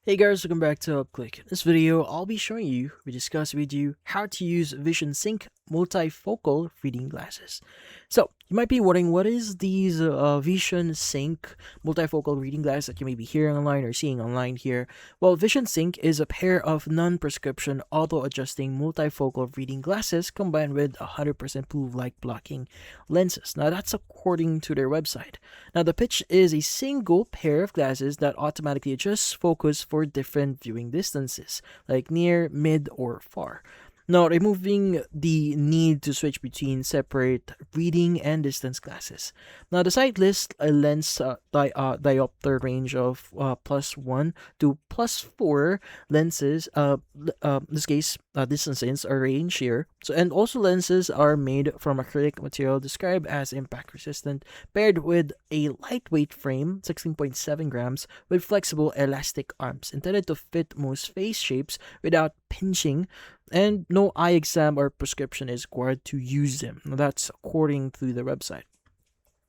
Hey guys, welcome back to UpClick. In this video, I'll be showing you, discuss with you how to use Visionsync Multifocal Reading Glasses. So, you might be wondering, what is these Visionsync Multifocal Reading Glasses that you may be hearing online or seeing online here? Well, Visionsync is a pair of non-prescription auto-adjusting multifocal reading glasses combined with 100% blue light blocking lenses. Now, that's according to their website. Now, the pitch is a single pair of glasses that automatically adjusts focus for different viewing distances, like near, mid, or far. Now, removing the need to switch between separate reading and distance glasses. Now, the site lists a lens diopter range of +1 to +4 lenses. In this case, distances are range here. So, and also lenses are made from acrylic material described as impact resistant, paired with a lightweight frame, 16.7 grams, with flexible elastic arms, intended to fit most face shapes without pinching, and no eye exam or prescription is required to use them. Now, that's according to the website.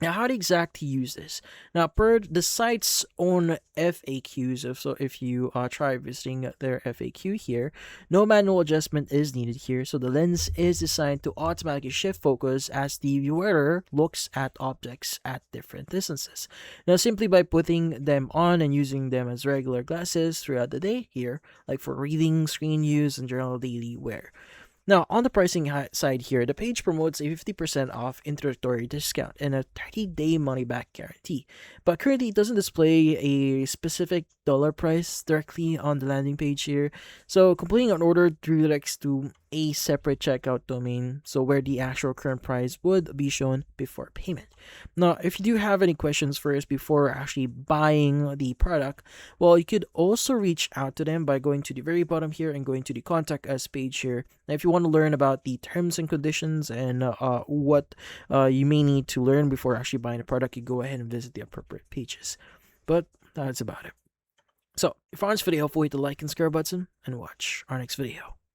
Now, how to exactly use this? Now, per the site's own FAQs, if you try visiting their FAQ here, no manual adjustment is needed here. So the lens is designed to automatically shift focus as the wearer looks at objects at different distances. Now, simply by putting them on and using them as regular glasses throughout the day here, like for reading, screen use, and general daily wear. Now, on the pricing side here, the page promotes a 50% off introductory discount and a 30-day money-back guarantee. But currently, it doesn't display a specific dollar price directly on the landing page here. So, completing an order redirects to a separate checkout domain, so where the actual current price would be shown before payment. Now, if you do have any questions first before actually buying the product, well, you could also reach out to them by going to the very bottom here and going to the contact us page here. Now, if you want to learn about the terms and conditions and what you may need to learn before actually buying a product, you go ahead and visit the appropriate pages. But that's about it. So, if you found this video helpful, hit the like and subscribe button and watch our next video.